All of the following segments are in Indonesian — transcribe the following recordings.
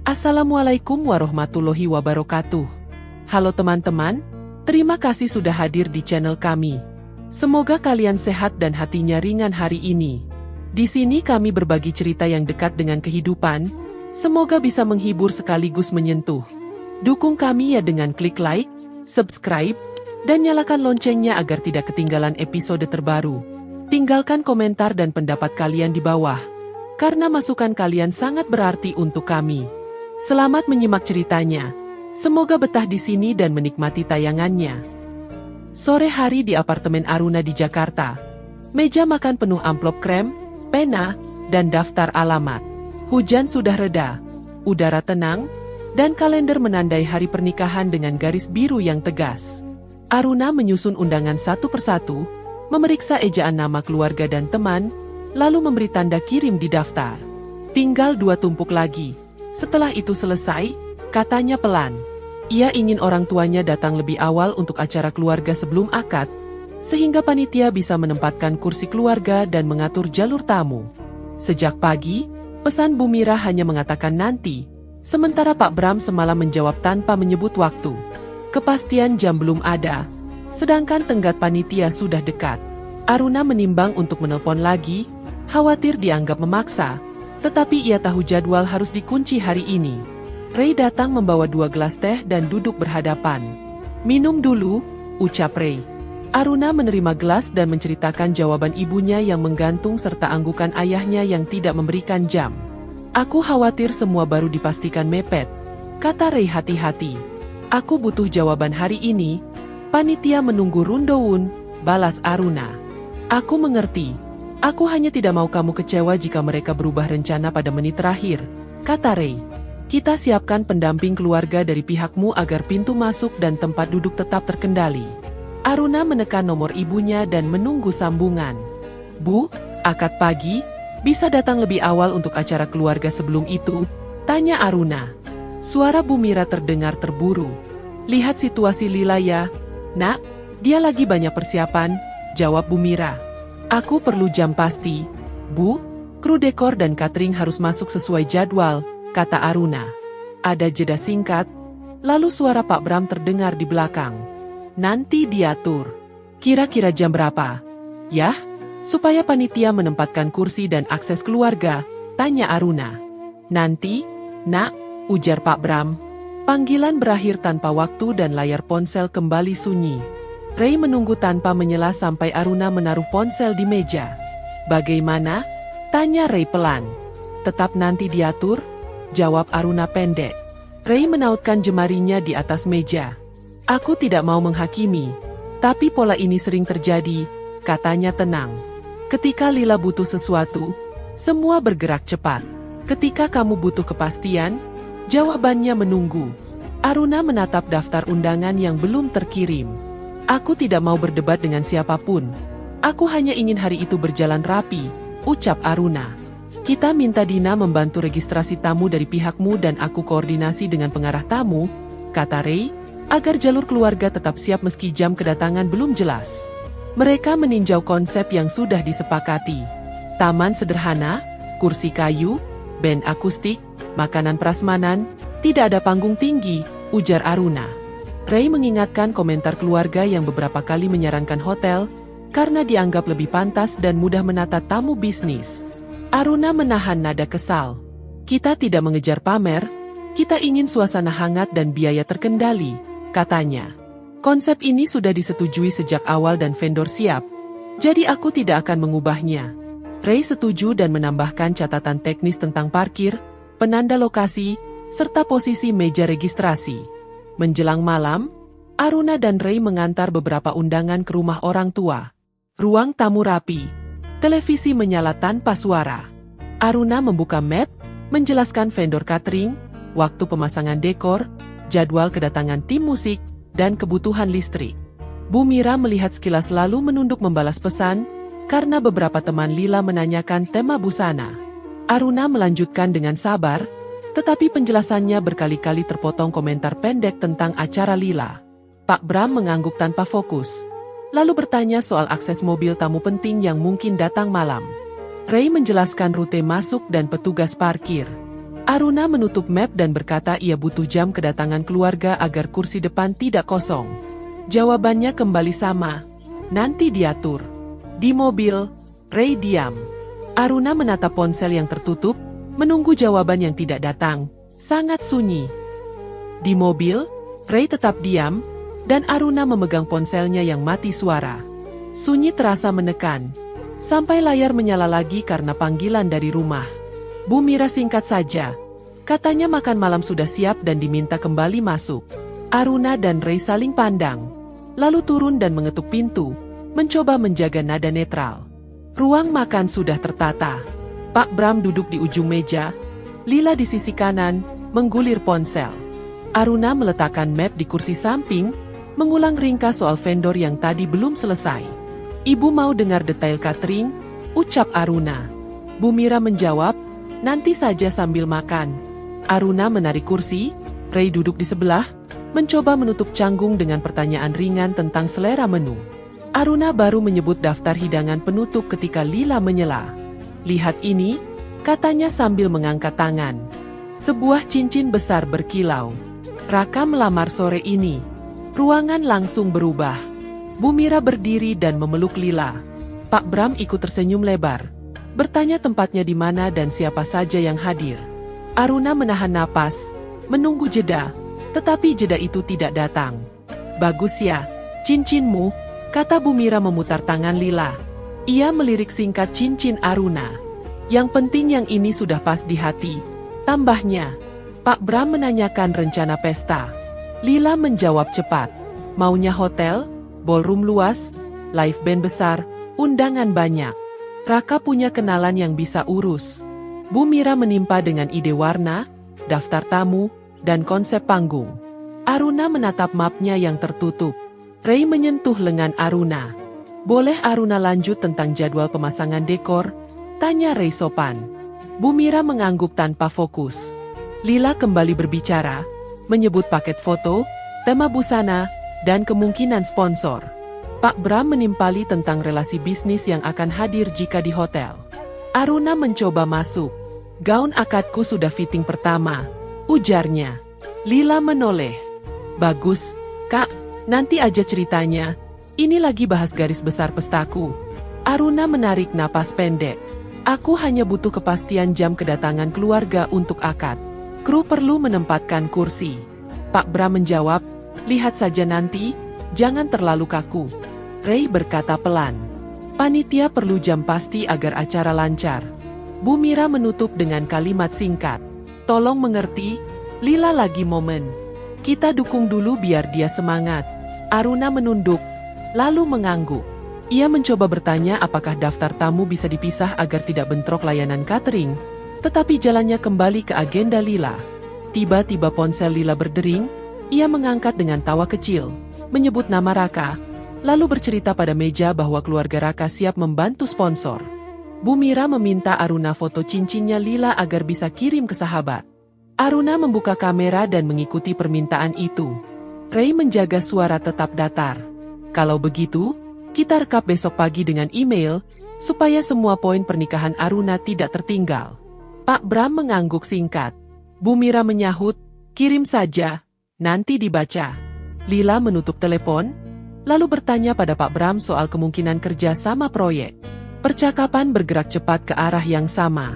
Assalamualaikum warahmatullahi wabarakatuh. Halo teman-teman, terima kasih sudah hadir di channel kami. Semoga kalian sehat dan hatinya ringan hari ini. Di sini kami berbagi cerita yang dekat dengan kehidupan, semoga bisa menghibur sekaligus menyentuh. Dukung kami ya dengan klik like, subscribe, dan nyalakan loncengnya agar tidak ketinggalan episode terbaru. Tinggalkan komentar dan pendapat kalian di bawah, karena masukan kalian sangat berarti untuk kami. Selamat menyimak ceritanya. Semoga betah di sini dan menikmati tayangannya. Sore hari di apartemen Aruna di Jakarta. Meja makan penuh amplop krem, pena, dan daftar alamat. Hujan sudah reda, udara tenang, dan kalender menandai hari pernikahan dengan garis biru yang tegas. Aruna menyusun undangan satu persatu, memeriksa ejaan nama keluarga dan teman, lalu memberi tanda kirim di daftar. Tinggal 2 tumpuk lagi. Setelah itu selesai, katanya pelan. Ia ingin orang tuanya datang lebih awal untuk acara keluarga sebelum akad, sehingga panitia bisa menempatkan kursi keluarga dan mengatur jalur tamu. Sejak pagi, pesan Bu Mira hanya mengatakan nanti, sementara Pak Bram semalam menjawab tanpa menyebut waktu. Kepastian jam belum ada, sedangkan tenggat panitia sudah dekat. Aruna menimbang untuk menelpon lagi, khawatir dianggap memaksa. Tetapi ia tahu jadwal harus dikunci hari ini. Ray datang membawa 2 gelas teh dan duduk berhadapan. Minum dulu, ucap Ray. Aruna menerima gelas dan menceritakan jawaban ibunya yang menggantung serta anggukan ayahnya yang tidak memberikan jam. Aku khawatir semua baru dipastikan mepet, kata Ray hati-hati. Aku butuh jawaban hari ini. Panitia menunggu rundown, balas Aruna. Aku mengerti. Aku hanya tidak mau kamu kecewa jika mereka berubah rencana pada menit terakhir, kata Ray. Kita siapkan pendamping keluarga dari pihakmu agar pintu masuk dan tempat duduk tetap terkendali. Aruna menekan nomor ibunya dan menunggu sambungan. Bu, akad pagi, bisa datang lebih awal untuk acara keluarga sebelum itu? Tanya Aruna. Suara Bu Mira terdengar terburu. Lihat situasi Lila ya, Nak, dia lagi banyak persiapan, jawab Bu Mira. Aku perlu jam pasti, Bu. Kru dekor dan catering harus masuk sesuai jadwal, kata Aruna. Ada jeda singkat, lalu suara Pak Bram terdengar di belakang. Nanti diatur. Kira-kira jam berapa? Yah, supaya panitia menempatkan kursi dan akses keluarga, tanya Aruna. Nanti, Nak, ujar Pak Bram. Panggilan berakhir tanpa waktu dan layar ponsel kembali sunyi. Ray menunggu tanpa menyela sampai Aruna menaruh ponsel di meja. Bagaimana? Tanya Ray pelan. Tetap nanti diatur, jawab Aruna pendek. Ray menautkan jemarinya di atas meja. Aku tidak mau menghakimi, tapi pola ini sering terjadi, katanya tenang. Ketika Lila butuh sesuatu, semua bergerak cepat. Ketika kamu butuh kepastian, jawabannya menunggu. Aruna menatap daftar undangan yang belum terkirim. Aku tidak mau berdebat dengan siapapun. Aku hanya ingin hari itu berjalan rapi, ucap Aruna. Kita minta Dina membantu registrasi tamu dari pihakmu dan aku koordinasi dengan pengarah tamu, kata Ray, agar jalur keluarga tetap siap meski jam kedatangan belum jelas. Mereka meninjau konsep yang sudah disepakati. Taman sederhana, kursi kayu, band akustik, makanan prasmanan, tidak ada panggung tinggi, ujar Aruna. Ray mengingatkan komentar keluarga yang beberapa kali menyarankan hotel, karena dianggap lebih pantas dan mudah menata tamu bisnis. Aruna menahan nada kesal. Kita tidak mengejar pamer, kita ingin suasana hangat dan biaya terkendali, katanya. Konsep ini sudah disetujui sejak awal dan vendor siap, jadi aku tidak akan mengubahnya. Ray setuju dan menambahkan catatan teknis tentang parkir, penanda lokasi, serta posisi meja registrasi. Menjelang malam, Aruna dan Ray mengantar beberapa undangan ke rumah orang tua. Ruang tamu rapi. Televisi menyala tanpa suara. Aruna membuka map, menjelaskan vendor catering, waktu pemasangan dekor, jadwal kedatangan tim musik, dan kebutuhan listrik. Bu Mira melihat sekilas lalu menunduk membalas pesan, karena beberapa teman Lila menanyakan tema busana. Aruna melanjutkan dengan sabar, tetapi penjelasannya berkali-kali terpotong komentar pendek tentang acara Lila. Pak Bram mengangguk tanpa fokus, lalu bertanya soal akses mobil tamu penting yang mungkin datang malam. Ray menjelaskan rute masuk dan petugas parkir. Aruna menutup map dan berkata ia butuh jam kedatangan keluarga agar kursi depan tidak kosong. Jawabannya kembali sama. Nanti diatur. Di mobil, Ray diam. Aruna menatap ponsel yang tertutup, menunggu jawaban yang tidak datang. Sangat sunyi. Di mobil, Ray tetap diam, dan Aruna memegang ponselnya yang mati suara. Sunyi terasa menekan. Sampai layar menyala lagi karena panggilan dari rumah. Bu Mira singkat saja. Katanya makan malam sudah siap dan diminta kembali masuk. Aruna dan Ray saling pandang. Lalu turun dan mengetuk pintu, mencoba menjaga nada netral. Ruang makan sudah tertata. Pak Bram duduk di ujung meja, Lila di sisi kanan, menggulir ponsel. Aruna meletakkan map di kursi samping, mengulang ringkas soal vendor yang tadi belum selesai. Ibu mau dengar detail catering, ucap Aruna. Bu Mira menjawab, nanti saja sambil makan. Aruna menarik kursi, Ray duduk di sebelah, mencoba menutup canggung dengan pertanyaan ringan tentang selera menu. Aruna baru menyebut daftar hidangan penutup ketika Lila menyela. Lihat ini, katanya sambil mengangkat tangan. Sebuah cincin besar berkilau. Raka melamar sore ini. Ruangan langsung berubah. Bu Mira berdiri dan memeluk Lila. Pak Bram ikut tersenyum lebar. Bertanya tempatnya di mana dan siapa saja yang hadir. Aruna menahan napas, menunggu jeda, tetapi jeda itu tidak datang. Bagus ya, cincinmu, kata Bu Mira memutar tangan Lila. Ia melirik singkat cincin Aruna. Yang penting yang ini sudah pas di hati, tambahnya. Pak Bram menanyakan rencana pesta. Lila menjawab cepat. Maunya hotel, ballroom luas, live band besar, undangan banyak. Raka punya kenalan yang bisa urus. Bu Mira menimpa dengan ide warna, daftar tamu, dan konsep panggung. Aruna menatap mapnya yang tertutup. Ray menyentuh lengan Aruna. Boleh Aruna lanjut tentang jadwal pemasangan dekor? Tanya Ray sopan. Bu Mira mengangguk tanpa fokus. Lila kembali berbicara, menyebut paket foto, tema busana, dan kemungkinan sponsor. Pak Bram menimpali tentang relasi bisnis yang akan hadir jika di hotel. Aruna mencoba masuk. Gaun akadku sudah fitting pertama, ujarnya. Lila menoleh. Bagus, Kak, nanti aja ceritanya. Ini lagi bahas garis besar pestaku. Aruna menarik napas pendek. Aku hanya butuh kepastian jam kedatangan keluarga untuk akad. Kru perlu menempatkan kursi. Pak Bram menjawab, lihat saja nanti, jangan terlalu kaku. Ray berkata pelan. Panitia perlu jam pasti agar acara lancar. Bu Mira menutup dengan kalimat singkat. Tolong mengerti, Lila lagi momen. Kita dukung dulu biar dia semangat. Aruna menunduk, lalu mengangguk. Ia mencoba bertanya apakah daftar tamu bisa dipisah agar tidak bentrok layanan catering, tetapi jalannya kembali ke agenda Lila. Tiba-tiba ponsel Lila berdering, ia mengangkat dengan tawa kecil, menyebut nama Raka, lalu bercerita pada meja bahwa keluarga Raka siap membantu sponsor. Bu Mira meminta Aruna foto cincinnya Lila agar bisa kirim ke sahabat. Aruna membuka kamera dan mengikuti permintaan itu. Ray menjaga suara tetap datar. Kalau begitu, kita rekap besok pagi dengan email, supaya semua poin pernikahan Aruna tidak tertinggal. Pak Bram mengangguk singkat. Bu Mira menyahut, kirim saja, nanti dibaca. Lila menutup telepon, lalu bertanya pada Pak Bram soal kemungkinan kerja sama proyek. Percakapan bergerak cepat ke arah yang sama.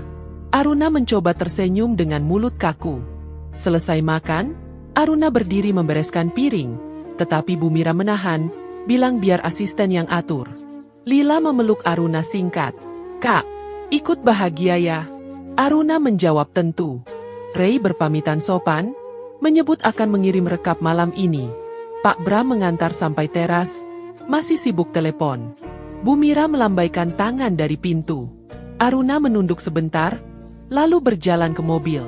Aruna mencoba tersenyum dengan mulut kaku. Selesai makan, Aruna berdiri membereskan piring, tetapi Bu Mira menahan, bilang biar asisten yang atur. Lila memeluk Aruna singkat. Kak, ikut bahagia ya? Aruna menjawab tentu. Ray berpamitan sopan, menyebut akan mengirim rekap malam ini. Pak Bram mengantar sampai teras, masih sibuk telepon. Bu Mira melambaikan tangan dari pintu. Aruna menunduk sebentar, lalu berjalan ke mobil.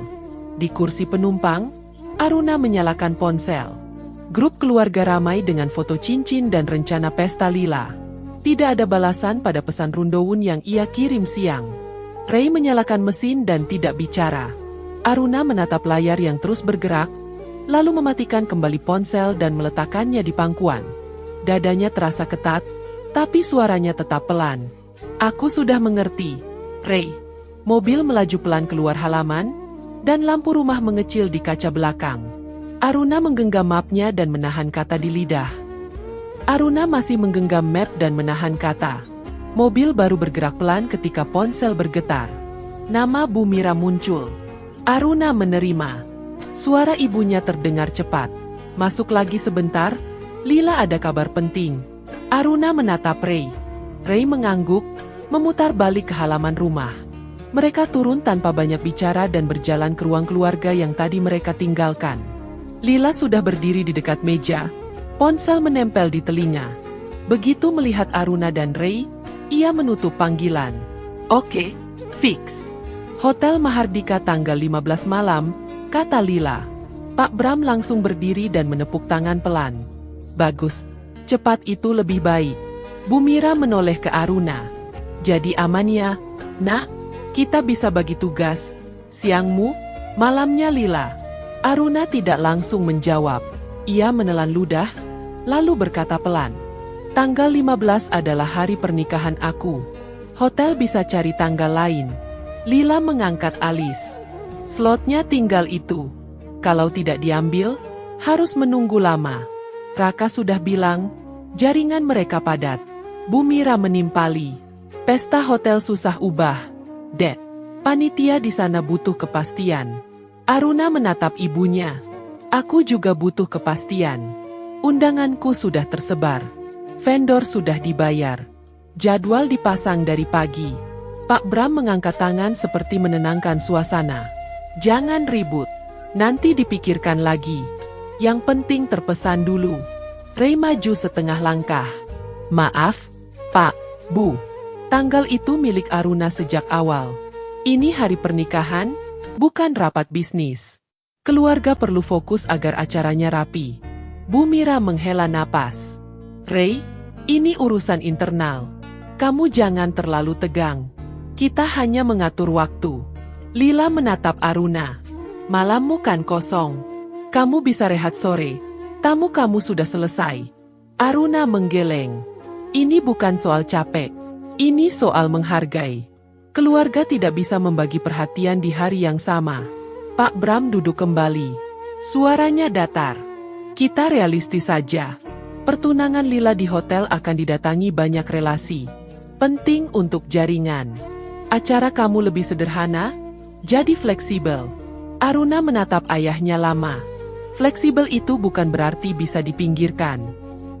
Di kursi penumpang, Aruna menyalakan ponsel. Grup keluarga ramai dengan foto cincin dan rencana pesta Lila. Tidak ada balasan pada pesan Rundowun yang ia kirim siang. Ray menyalakan mesin dan tidak bicara. Aruna menatap layar yang terus bergerak, lalu mematikan kembali ponsel dan meletakkannya di pangkuan. Dadanya terasa ketat, tapi suaranya tetap pelan. Aku sudah mengerti, Ray. Mobil melaju pelan keluar halaman, dan lampu rumah mengecil di kaca belakang. Aruna menggenggam mapnya dan menahan kata di lidah. Aruna masih menggenggam map dan menahan kata. Mobil baru bergerak pelan ketika ponsel bergetar. Nama Bu Mira muncul. Aruna menerima. Suara ibunya terdengar cepat. Masuk lagi sebentar, Lila ada kabar penting. Aruna menatap Ray. Ray mengangguk, memutar balik ke halaman rumah. Mereka turun tanpa banyak bicara dan berjalan ke ruang keluarga yang tadi mereka tinggalkan. Lila sudah berdiri di dekat meja, ponsel menempel di telinga. Begitu melihat Aruna dan Ray, ia menutup panggilan. Oke, fix. Hotel Mahardika tanggal 15 malam, kata Lila. Pak Bram langsung berdiri dan menepuk tangan pelan. Bagus, cepat itu lebih baik. Bu Mira menoleh ke Aruna. Jadi aman ya, nak? Kita bisa bagi tugas. Siangmu, malamnya Lila. Aruna tidak langsung menjawab. Ia menelan ludah, lalu berkata pelan. Tanggal 15 adalah hari pernikahan aku. Hotel bisa cari tanggal lain. Lila mengangkat alis. Slotnya tinggal itu. Kalau tidak diambil, harus menunggu lama. Raka sudah bilang, jaringan mereka padat. Bu Mira menimpali. Pesta hotel susah ubah. Dad, panitia di sana butuh kepastian. Aruna menatap ibunya. Aku juga butuh kepastian. Undanganku sudah tersebar. Vendor sudah dibayar. Jadwal dipasang dari pagi. Pak Bram mengangkat tangan seperti menenangkan suasana. Jangan ribut. Nanti dipikirkan lagi. Yang penting terpesan dulu. Ray maju setengah langkah. Maaf, Pak, Bu. Tanggal itu milik Aruna sejak awal. Ini hari pernikahan, bukan rapat bisnis. Keluarga perlu fokus agar acaranya rapi. Bu Mira menghela napas. Ray, ini urusan internal. Kamu jangan terlalu tegang. Kita hanya mengatur waktu. Lila menatap Aruna. Malammu kan kosong. Kamu bisa rehat sore. Tamu kamu sudah selesai. Aruna menggeleng. Ini bukan soal capek. Ini soal menghargai. Keluarga tidak bisa membagi perhatian di hari yang sama. Pak Bram duduk kembali. Suaranya datar. Kita realistis saja. Pertunangan Lila di hotel akan didatangi banyak relasi. Penting untuk jaringan. Acara kamu lebih sederhana, jadi fleksibel. Aruna menatap ayahnya lama. Fleksibel itu bukan berarti bisa dipinggirkan.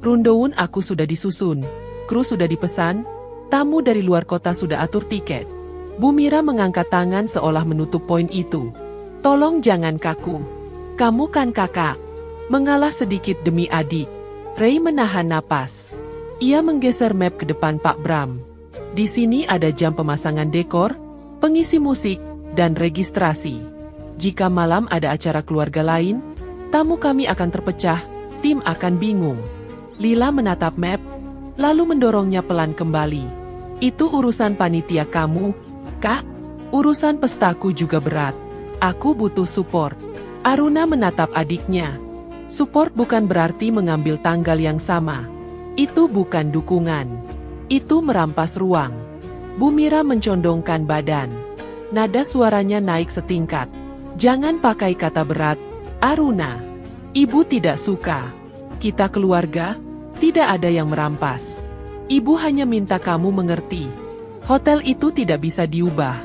Rundown aku sudah disusun, kru sudah dipesan, tamu dari luar kota sudah atur tiket. Bu Mira mengangkat tangan seolah menutup poin itu. Tolong jangan kaku. Kamu kan kakak. Mengalah sedikit demi adik. Ray menahan napas. Ia menggeser map ke depan Pak Bram. Di sini ada jam pemasangan dekor, pengisi musik, dan registrasi. Jika malam ada acara keluarga lain, tamu kami akan terpecah, tim akan bingung. Lila menatap map, lalu mendorongnya pelan kembali. Itu urusan panitia kamu, Kak. Urusan pestaku juga berat. Aku butuh support. Aruna menatap adiknya. Support bukan berarti mengambil tanggal yang sama. Itu bukan dukungan. Itu merampas ruang. Bu Mira mencondongkan badan. Nada suaranya naik setingkat. Jangan pakai kata berat, Aruna. Ibu tidak suka. Kita keluarga, tidak ada yang merampas. Ibu hanya minta kamu mengerti. Hotel itu tidak bisa diubah.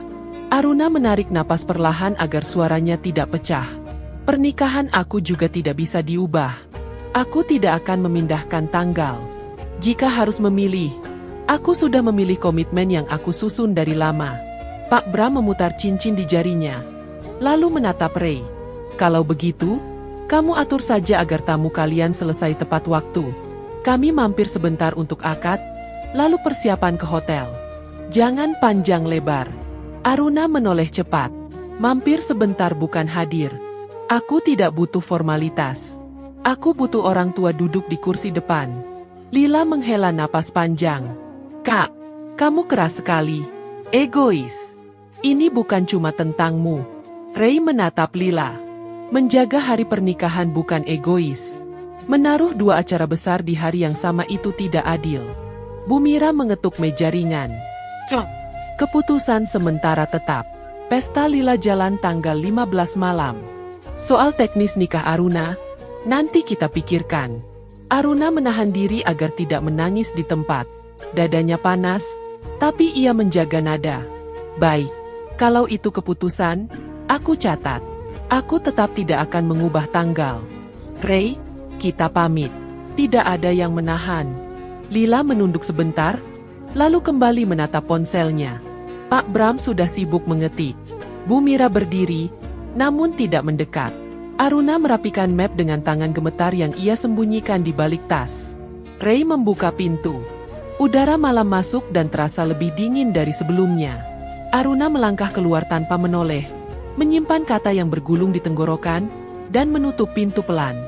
Aruna menarik napas perlahan agar suaranya tidak pecah. Pernikahan aku juga tidak bisa diubah. Aku tidak akan memindahkan tanggal. Jika harus memilih, aku sudah memilih komitmen yang aku susun dari lama. Pak Bram memutar cincin di jarinya. Lalu menatap Ray. Kalau begitu, kamu atur saja agar tamu kalian selesai tepat waktu. Kami mampir sebentar untuk akad, lalu persiapan ke hotel. Jangan panjang lebar. Aruna menoleh cepat. Mampir sebentar bukan hadir. Aku tidak butuh formalitas. Aku butuh orang tua duduk di kursi depan. Lila menghela napas panjang. Kak, kamu keras sekali. Egois. Ini bukan cuma tentangmu. Ray menatap Lila. Menjaga hari pernikahan bukan egois. Menaruh dua acara besar di hari yang sama itu tidak adil. Bu Mira mengetuk meja ringan. Keputusan sementara tetap. Pesta lila jalan tanggal 15 malam. Soal teknis nikah Aruna, nanti kita pikirkan. Aruna menahan diri agar tidak menangis di tempat. Dadanya panas, tapi ia menjaga nada. Baik, kalau itu keputusan, aku catat. Aku tetap tidak akan mengubah tanggal. Ray, kita pamit. Tidak ada yang menahan. Lila menunduk sebentar, lalu kembali menatap ponselnya. Pak Bram sudah sibuk mengetik. Bu Mira berdiri, namun tidak mendekat. Aruna merapikan map dengan tangan gemetar yang ia sembunyikan di balik tas. Ray membuka pintu. Udara malam masuk dan terasa lebih dingin dari sebelumnya. Aruna melangkah keluar tanpa menoleh, menyimpan kata yang bergulung di tenggorokan, dan menutup pintu pelan.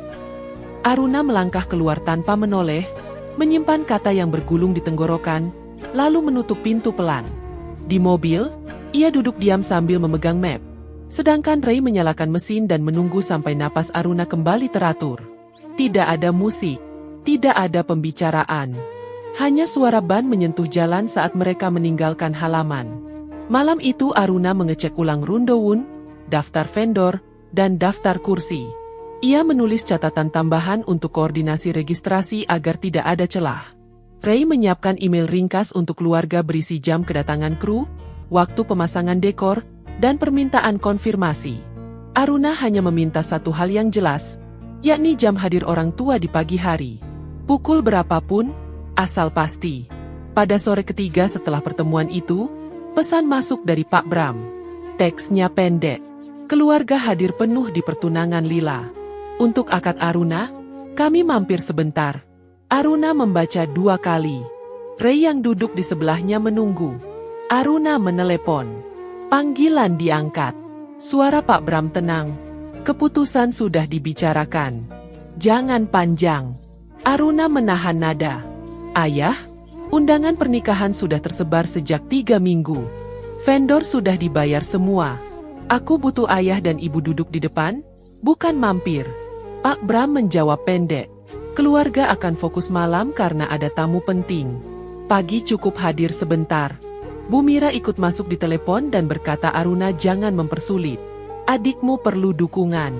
Aruna melangkah keluar tanpa menoleh, menyimpan kata yang bergulung di tenggorokan, lalu menutup pintu pelan. Di mobil, ia duduk diam sambil memegang map. Sedangkan Ray menyalakan mesin dan menunggu sampai napas Aruna kembali teratur. Tidak ada musik, tidak ada pembicaraan. Hanya suara ban menyentuh jalan saat mereka meninggalkan halaman. Malam itu Aruna mengecek ulang rundown, daftar vendor, dan daftar kursi. Ia menulis catatan tambahan untuk koordinasi registrasi agar tidak ada celah. Ray menyiapkan email ringkas untuk keluarga berisi jam kedatangan kru, waktu pemasangan dekor, dan permintaan konfirmasi. Aruna hanya meminta satu hal yang jelas, yakni jam hadir orang tua di pagi hari. Pukul berapapun, asal pasti. Pada sore ketiga setelah pertemuan itu, pesan masuk dari Pak Bram. Teksnya pendek. Keluarga hadir penuh di pertunangan Lila. Untuk akad Aruna, kami mampir sebentar. Aruna membaca 2 kali. Ray yang duduk di sebelahnya menunggu. Aruna menelepon. Panggilan diangkat. Suara Pak Bram tenang. Keputusan sudah dibicarakan. Jangan panjang. Aruna menahan nada. Ayah, undangan pernikahan sudah tersebar sejak 3 minggu. Vendor sudah dibayar semua. Aku butuh ayah dan ibu duduk di depan, bukan mampir. Pak Bram menjawab pendek. Keluarga akan fokus malam karena ada tamu penting. Pagi cukup hadir sebentar. Bu Mira ikut masuk di telepon dan berkata Aruna jangan mempersulit. Adikmu perlu dukungan.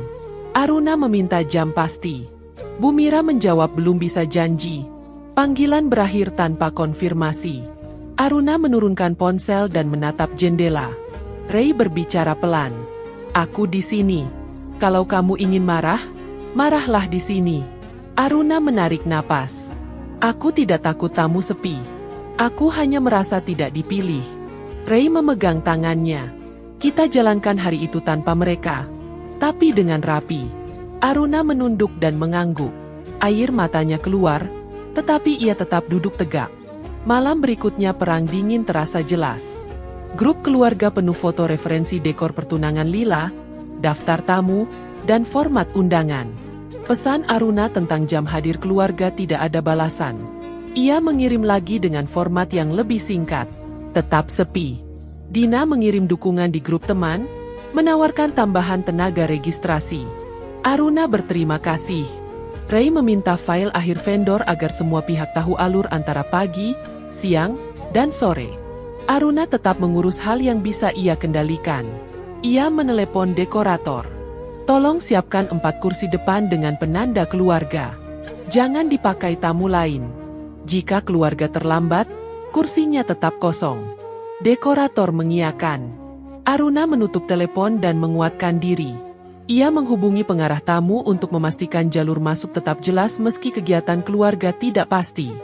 Aruna meminta jam pasti. Bu Mira menjawab belum bisa janji. Panggilan berakhir tanpa konfirmasi. Aruna menurunkan ponsel dan menatap jendela. Ray berbicara pelan. Aku di sini. Kalau kamu ingin marah, marahlah di sini. Aruna menarik napas. Aku tidak takut tamu sepi. Aku hanya merasa tidak dipilih. Ray memegang tangannya. Kita jalankan hari itu tanpa mereka, tapi dengan rapi. Aruna menunduk dan mengangguk. Air matanya keluar, tetapi ia tetap duduk tegak. Malam berikutnya perang dingin terasa jelas. Grup keluarga penuh foto referensi dekor pertunangan Lila, daftar tamu, dan format undangan. Pesan Aruna tentang jam hadir keluarga tidak ada balasan. Ia mengirim lagi dengan format yang lebih singkat. Tetap sepi. Dina mengirim dukungan di grup teman, menawarkan tambahan tenaga registrasi. Aruna berterima kasih. Ray meminta file akhir vendor agar semua pihak tahu alur antara pagi, siang, dan sore. Aruna tetap mengurus hal yang bisa ia kendalikan. Ia menelepon dekorator. Tolong siapkan 4 kursi depan dengan penanda keluarga. Jangan dipakai tamu lain. Jika keluarga terlambat, kursinya tetap kosong. Dekorator mengiyakan. Aruna menutup telepon dan menguatkan diri. Ia menghubungi pengarah tamu untuk memastikan jalur masuk tetap jelas meski kegiatan keluarga tidak pasti.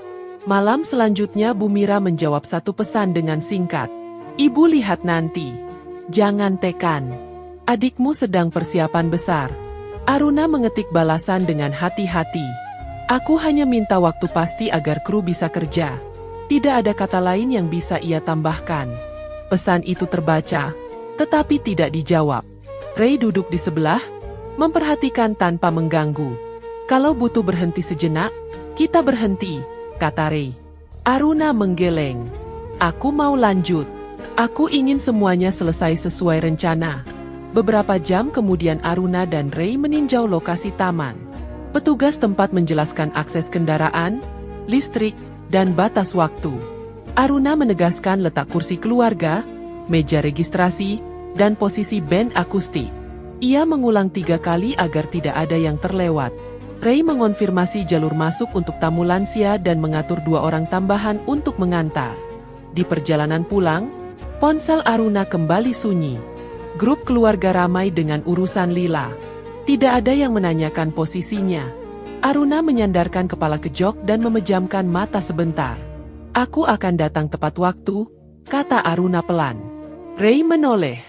Malam selanjutnya Bu Mira menjawab satu pesan dengan singkat. Ibu lihat nanti. Jangan tekan. Adikmu sedang persiapan besar. Aruna mengetik balasan dengan hati-hati. Aku hanya minta waktu pasti agar kru bisa kerja. Tidak ada kata lain yang bisa ia tambahkan. Pesan itu terbaca, tetapi tidak dijawab. Ray duduk di sebelah, memperhatikan tanpa mengganggu. Kalau butuh berhenti sejenak, kita berhenti, kata Ray. Aruna menggeleng. Aku mau lanjut. Aku ingin semuanya selesai sesuai rencana. Beberapa jam kemudian Aruna dan Ray meninjau lokasi taman. Petugas tempat menjelaskan akses kendaraan, listrik, dan batas waktu. Aruna menegaskan letak kursi keluarga, meja registrasi, dan posisi band akustik. Ia mengulang 3 kali agar tidak ada yang terlewat. Ray mengonfirmasi jalur masuk untuk tamu lansia dan mengatur 2 orang tambahan untuk mengantar. Di perjalanan pulang, ponsel Aruna kembali sunyi. Grup keluarga ramai dengan urusan Lila. Tidak ada yang menanyakan posisinya. Aruna menyandarkan kepala ke jok dan memejamkan mata sebentar. "Aku akan datang tepat waktu," kata Aruna pelan. Ray menoleh.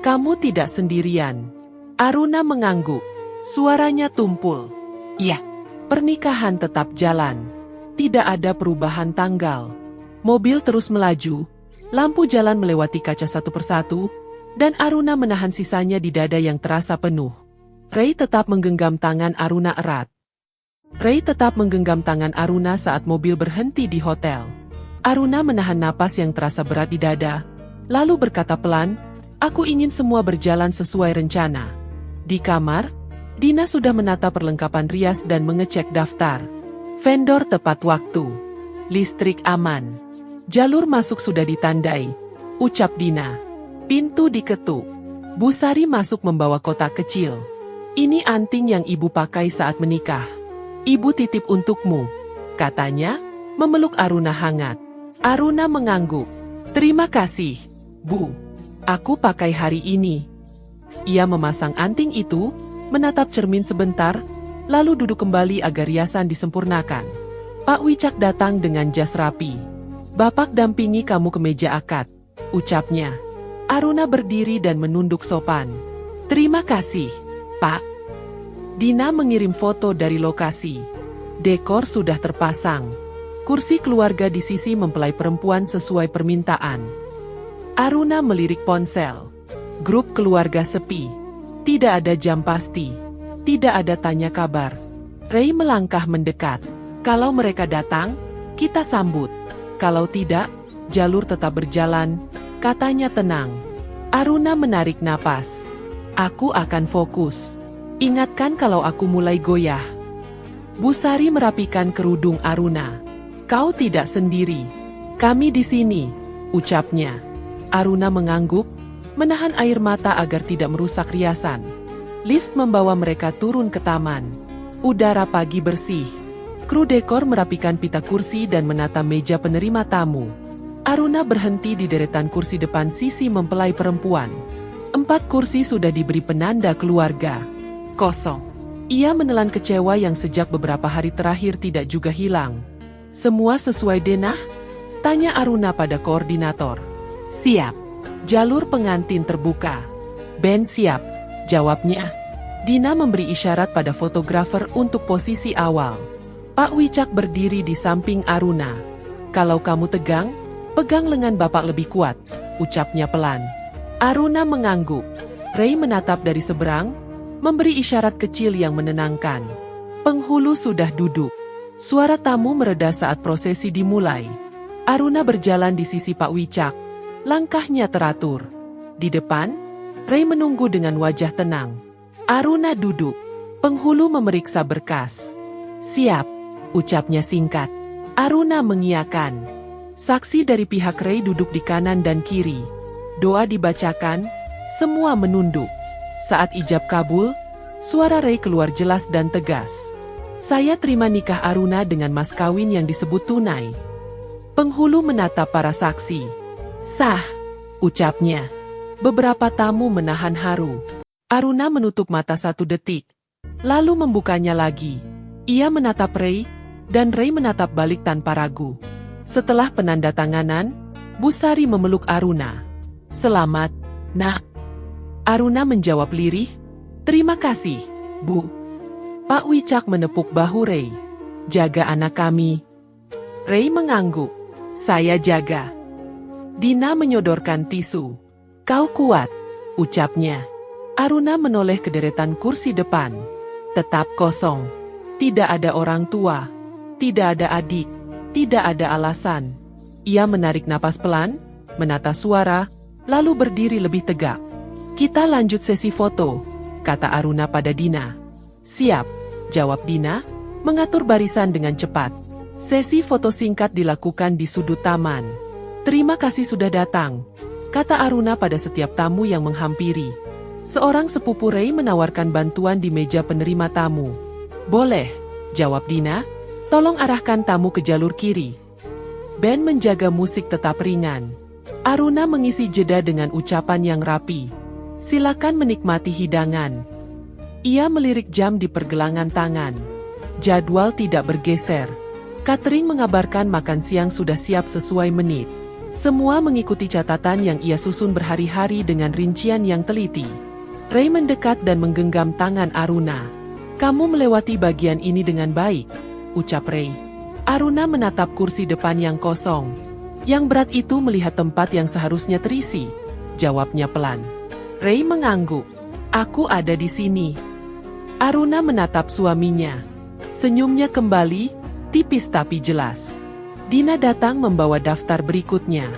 "Kamu tidak sendirian." Aruna mengangguk. Suaranya tumpul. "Ya, pernikahan tetap jalan. Tidak ada perubahan tanggal." Mobil terus melaju. Lampu jalan melewati kaca satu persatu, dan Aruna menahan sisanya di dada yang terasa penuh. Ray tetap menggenggam tangan Aruna erat. Ray tetap menggenggam tangan Aruna saat mobil berhenti di hotel. Aruna menahan napas yang terasa berat di dada, lalu berkata pelan, "Aku ingin semua berjalan sesuai rencana." Di kamar, Dina sudah menata perlengkapan rias dan mengecek daftar. Vendor tepat waktu. Listrik aman. Jalur masuk sudah ditandai, ucap Dina. Pintu diketuk. Bu Sari masuk membawa kotak kecil. "Ini anting yang ibu pakai saat menikah. Ibu titip untukmu," katanya, memeluk Aruna hangat. Aruna mengangguk. "Terima kasih, Bu. Aku pakai hari ini." Ia memasang anting itu, menatap cermin sebentar, lalu duduk kembali agar riasan disempurnakan. Pak Wicak datang dengan jas rapi. "Bapak dampingi kamu ke meja akad," ucapnya. Aruna berdiri dan menunduk sopan. "Terima kasih, Pak." Dina mengirim foto dari lokasi. Dekor sudah terpasang. Kursi keluarga di sisi mempelai perempuan sesuai permintaan. Aruna melirik ponsel. Grup keluarga sepi. Tidak ada jam pasti. Tidak ada tanya kabar. Ray melangkah mendekat. "Kalau mereka datang, kita sambut. Kalau tidak, jalur tetap berjalan," katanya tenang. Aruna menarik napas. "Aku akan fokus. Ingatkan kalau aku mulai goyah." Bu Sari merapikan kerudung Aruna. "Kau tidak sendiri. Kami di sini," ucapnya. Aruna mengangguk, menahan air mata agar tidak merusak riasan. Lift membawa mereka turun ke taman. Udara pagi bersih. Kru dekor merapikan pita kursi dan menata meja penerima tamu. Aruna berhenti di deretan kursi depan sisi mempelai perempuan. 4 kursi sudah diberi penanda keluarga. Kosong. Ia menelan kecewa yang sejak beberapa hari terakhir tidak juga hilang. "Semua sesuai denah?" tanya Aruna pada koordinator. "Siap." Jalur pengantin terbuka. "Band siap," jawabnya. Dina memberi isyarat pada fotografer untuk posisi awal. Pak Wicak berdiri di samping Aruna. "Kalau kamu tegang, pegang lengan bapak lebih kuat," ucapnya pelan. Aruna mengangguk. Ray menatap dari seberang, memberi isyarat kecil yang menenangkan. Penghulu sudah duduk. Suara tamu mereda saat prosesi dimulai. Aruna berjalan di sisi Pak Wicak. Langkahnya teratur. Di depan, Ray menunggu dengan wajah tenang. Aruna duduk. Penghulu memeriksa berkas. "Siap," ucapnya singkat. Aruna mengiyakan. Saksi dari pihak Ray duduk di kanan dan kiri. Doa dibacakan, semua menunduk. Saat ijab kabul, suara Ray keluar jelas dan tegas. "Saya terima nikah Aruna dengan mas kawin yang disebut tunai." Penghulu menatap para saksi. "Sah," ucapnya. Beberapa tamu menahan haru. Aruna menutup mata 1 detik, lalu membukanya lagi. Ia menatap Ray, dan Ray menatap balik tanpa ragu. Setelah penandatanganan, Bu Sari memeluk Aruna. "Selamat, Nak." Aruna menjawab lirih, "Terima kasih, Bu." Pak Wicak menepuk bahu Ray. "Jaga anak kami." Ray mengangguk. "Saya jaga." Dina menyodorkan tisu. "Kau kuat," ucapnya. Aruna menoleh ke deretan kursi depan. Tetap kosong. Tidak ada orang tua. Tidak ada adik. Tidak ada alasan. Ia menarik napas pelan, menata suara, lalu berdiri lebih tegak. "Kita lanjut sesi foto," kata Aruna pada Dina. "Siap," jawab Dina, mengatur barisan dengan cepat. Sesi foto singkat dilakukan di sudut taman. "Terima kasih sudah datang," kata Aruna pada setiap tamu yang menghampiri. Seorang sepupu Ray menawarkan bantuan di meja penerima tamu. Boleh, jawab Dina. Tolong arahkan tamu ke jalur kiri. Ben menjaga musik tetap ringan. Aruna mengisi jeda dengan ucapan yang rapi. Silakan menikmati hidangan. Ia melirik jam di pergelangan tangan. Jadwal tidak bergeser. Catering mengabarkan makan siang sudah siap sesuai menit. Semua mengikuti catatan yang ia susun berhari-hari dengan rincian yang teliti. Ray mendekat dan menggenggam tangan Aruna. Kamu melewati bagian ini dengan baik, ucap Ray. Aruna menatap kursi depan yang kosong. Yang berat itu melihat tempat yang seharusnya terisi, jawabnya pelan. Ray mengangguk. Aku ada di sini. Aruna menatap suaminya. Senyumnya kembali, tipis tapi jelas. Dina datang membawa daftar berikutnya.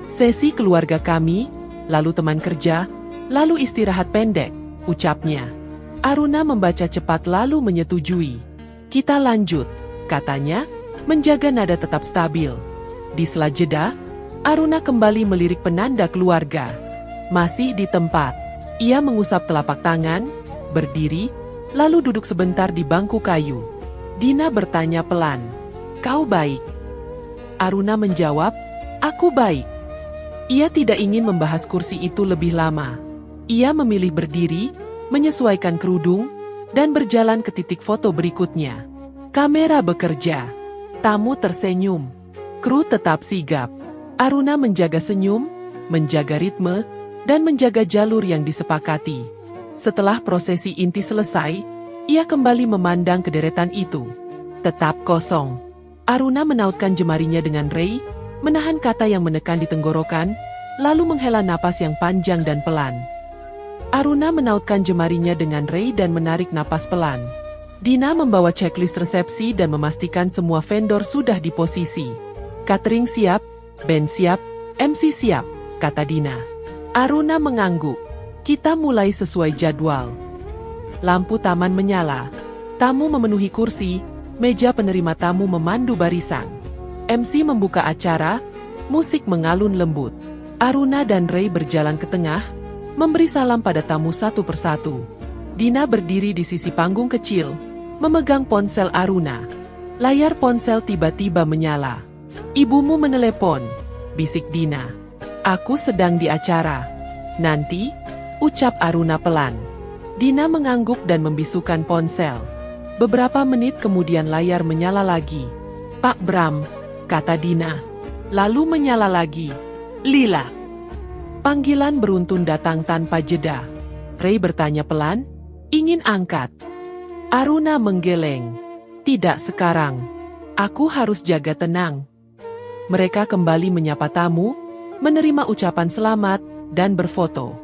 Sesi keluarga kami, lalu teman kerja, lalu istirahat pendek, ucapnya. Aruna membaca cepat lalu menyetujui. Kita lanjut, katanya, menjaga nada tetap stabil. Di sela jeda, Aruna kembali melirik penanda keluarga. Masih di tempat, ia mengusap telapak tangan, berdiri, lalu duduk sebentar di bangku kayu. Dina bertanya pelan, "Kau baik?" Aruna menjawab, "Aku baik." Ia tidak ingin membahas kursi itu lebih lama. Ia memilih berdiri, menyesuaikan kerudung, dan berjalan ke titik foto berikutnya. Kamera bekerja. Tamu tersenyum. Kru tetap sigap. Aruna menjaga senyum, menjaga ritme, dan menjaga jalur yang disepakati. Setelah prosesi inti selesai, ia kembali memandang ke deretan itu. Tetap kosong. Aruna menautkan jemarinya dengan Ray, menahan kata yang menekan di tenggorokan, lalu menghela napas yang panjang dan pelan. Aruna menautkan jemarinya dengan Ray dan menarik napas pelan. Dina membawa checklist resepsi dan memastikan semua vendor sudah di posisi. Catering siap, band siap, MC siap, kata Dina. Aruna mengangguk. Kita mulai sesuai jadwal. Lampu taman menyala. Tamu memenuhi kursi, meja penerima tamu memandu barisan. MC membuka acara, musik mengalun lembut. Aruna dan Ray berjalan ke tengah, memberi salam pada tamu satu persatu. Dina berdiri di sisi panggung kecil, memegang ponsel Aruna. Layar ponsel tiba-tiba menyala. Ibumu menelepon, bisik Dina. Aku sedang di acara. Nanti, ucap Aruna pelan. Dina mengangguk dan membisukan ponsel. Beberapa menit kemudian layar menyala lagi. Pak Bram, kata Dina. Lalu menyala lagi. Lila. Panggilan beruntun datang tanpa jeda. Ray bertanya pelan, ingin angkat. Aruna menggeleng. Tidak sekarang. Aku harus jaga tenang. Mereka kembali menyapa tamu, menerima ucapan selamat, dan berfoto.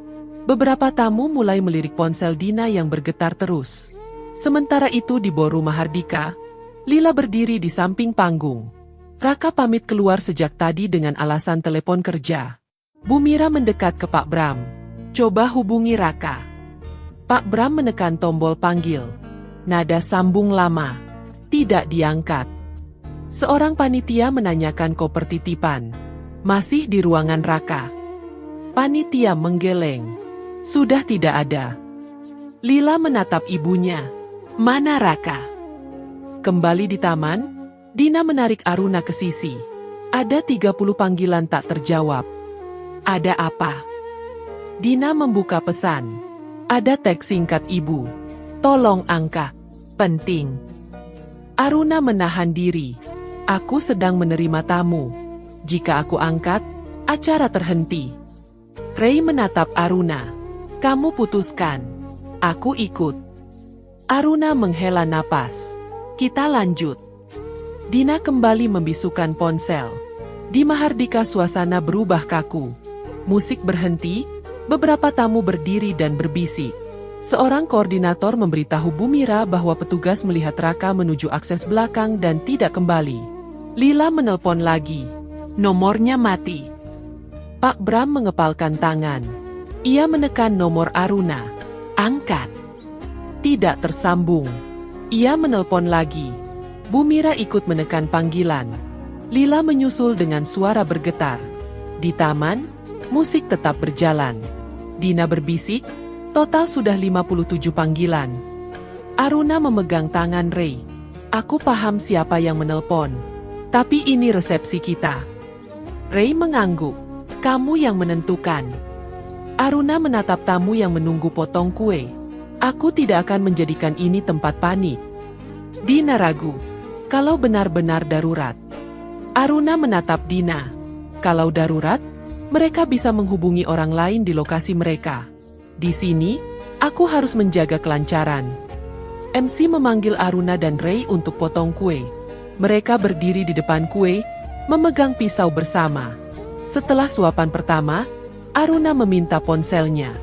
Beberapa tamu mulai melirik ponsel Dina yang bergetar terus. Sementara itu di ballroom Mahardika, Lila berdiri di samping panggung. Raka pamit keluar sejak tadi dengan alasan telepon kerja. Bu Mira mendekat ke Pak Bram. Coba hubungi Raka. Pak Bram menekan tombol panggil. Nada sambung lama. Tidak diangkat. Seorang panitia menanyakan koper titipan. Masih di ruangan Raka. Panitia menggeleng. Sudah tidak ada. Lila menatap ibunya. Mana Raka? Kembali di taman, Dina menarik Aruna ke sisi. Ada 30 panggilan tak terjawab. Ada apa? Dina membuka pesan. Ada teks singkat ibu. Tolong angkat. Penting. Aruna menahan diri. Aku sedang menerima tamu. Jika aku angkat, acara terhenti. Ray menatap Aruna. Kamu putuskan. Aku ikut. Aruna menghela napas. Kita lanjut. Dina kembali membisukan ponsel. Di Mahardika suasana berubah kaku. Musik berhenti, beberapa tamu berdiri dan berbisik. Seorang koordinator memberitahu Bu Mira bahwa petugas melihat Raka menuju akses belakang dan tidak kembali. Lila menelpon lagi. Nomornya mati. Pak Bram mengepalkan tangan. Ia menekan nomor Aruna. Angkat. Tidak tersambung. Ia menelpon lagi. Bu Mira ikut menekan panggilan. Lila menyusul dengan suara bergetar. Di taman, Musik tetap berjalan. Dina berbisik, total sudah 57 panggilan. Aruna memegang tangan Ray. Aku paham siapa yang menelpon. Tapi ini resepsi kita. Ray mengangguk. Kamu yang menentukan. Aruna menatap tamu yang menunggu potong kue. Aku tidak akan menjadikan ini tempat panik. Dina ragu. Kalau benar-benar darurat. Aruna menatap Dina. Kalau darurat, mereka bisa menghubungi orang lain di lokasi mereka. Di sini, aku harus menjaga kelancaran. MC memanggil Aruna dan Ray untuk potong kue. Mereka berdiri di depan kue, memegang pisau bersama. Setelah suapan pertama, Aruna meminta ponselnya.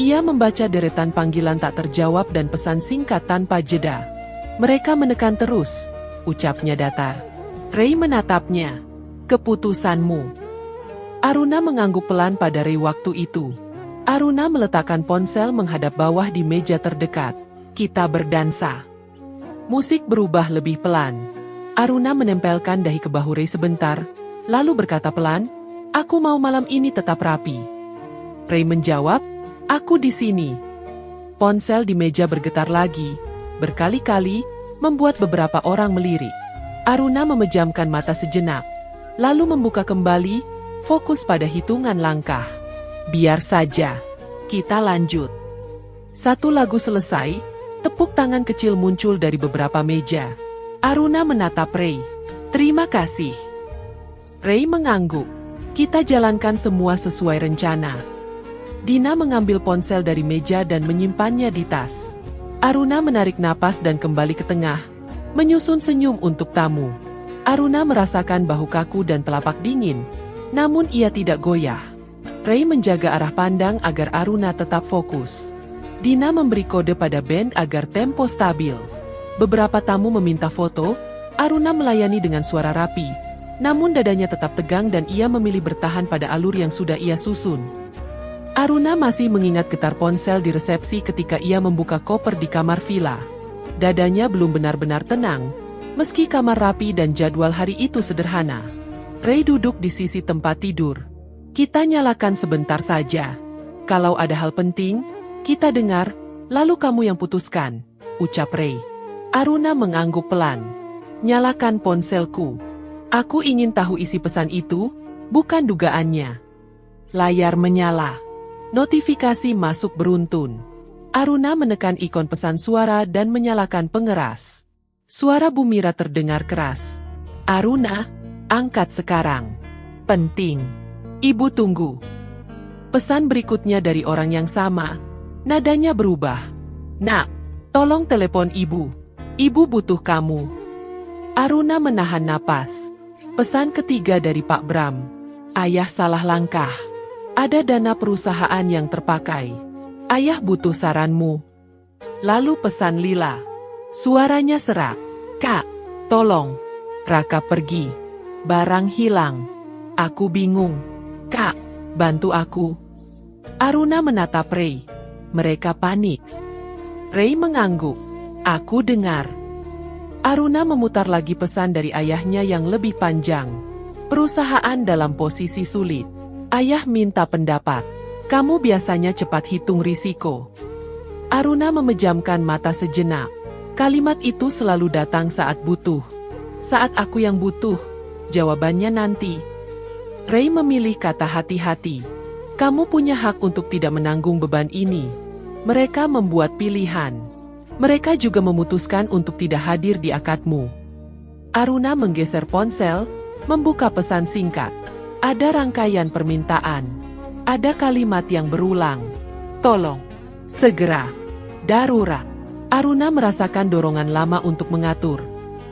Ia membaca deretan panggilan tak terjawab dan pesan singkat tanpa jeda. Mereka menekan terus, ucapnya datar. Ray menatapnya. Keputusanmu. Aruna mengangguk pelan pada Ray waktu itu. Aruna meletakkan ponsel menghadap bawah di meja terdekat. Kita berdansa. Musik berubah lebih pelan. Aruna menempelkan dahi ke bahu Ray sebentar, lalu berkata pelan, aku mau malam ini tetap rapi. Ray menjawab, aku di sini. Ponsel di meja bergetar lagi, berkali-kali, membuat beberapa orang melirik. Aruna memejamkan mata sejenak, lalu membuka kembali, fokus pada hitungan langkah. Biar saja. Kita lanjut. Satu lagu selesai, tepuk tangan kecil muncul dari beberapa meja. Aruna menatap Ray. Terima kasih. Ray mengangguk. Kita jalankan semua sesuai rencana. Dina mengambil ponsel dari meja dan menyimpannya di tas. Aruna menarik napas dan kembali ke tengah, menyusun senyum untuk tamu. Aruna merasakan bahu kaku dan telapak dingin, namun ia tidak goyah. Ray menjaga arah pandang agar Aruna tetap fokus. Dina memberi kode pada band agar tempo stabil. Beberapa tamu meminta foto, Aruna melayani dengan suara rapi, namun dadanya tetap tegang dan ia memilih bertahan pada alur yang sudah ia susun. Aruna masih mengingat getar ponsel di resepsi ketika ia membuka koper di kamar villa. Dadanya belum benar-benar tenang, meski kamar rapi dan jadwal hari itu sederhana. Ray duduk di sisi tempat tidur. Kita nyalakan sebentar saja. Kalau ada hal penting, kita dengar, lalu kamu yang putuskan, ucap Ray. Aruna mengangguk pelan. Nyalakan ponselku. Aku ingin tahu isi pesan itu, bukan dugaannya. Layar menyala. Notifikasi masuk beruntun. Aruna menekan ikon pesan suara dan menyalakan pengeras. Suara Bumira terdengar keras. Aruna, angkat sekarang. Penting. Ibu tunggu. Pesan berikutnya dari orang yang sama. Nadanya berubah. Nak, tolong telepon ibu. Ibu butuh kamu. Aruna menahan napas. Pesan ketiga dari Pak Bram. Ayah salah langkah. Ada dana perusahaan yang terpakai. Ayah butuh saranmu. Lalu pesan Lila. Suaranya serak. Kak, tolong. Raka pergi. Barang hilang. Aku bingung. Kak, bantu aku. Aruna menatap Ray. Mereka panik. Ray mengangguk. Aku dengar. Aruna memutar lagi pesan dari ayahnya yang lebih panjang. Perusahaan dalam posisi sulit. Ayah minta pendapat. Kamu biasanya cepat hitung risiko. Aruna memejamkan mata sejenak. Kalimat itu selalu datang saat butuh. Saat aku yang butuh, jawabannya nanti. Ray memilih kata hati-hati. Kamu punya hak untuk tidak menanggung beban ini. Mereka membuat pilihan. Mereka juga memutuskan untuk tidak hadir di akadmu. Aruna menggeser ponsel, membuka pesan singkat. Ada rangkaian permintaan. Ada kalimat yang berulang. Tolong. Segera. Darurat. Aruna merasakan dorongan lama untuk mengatur.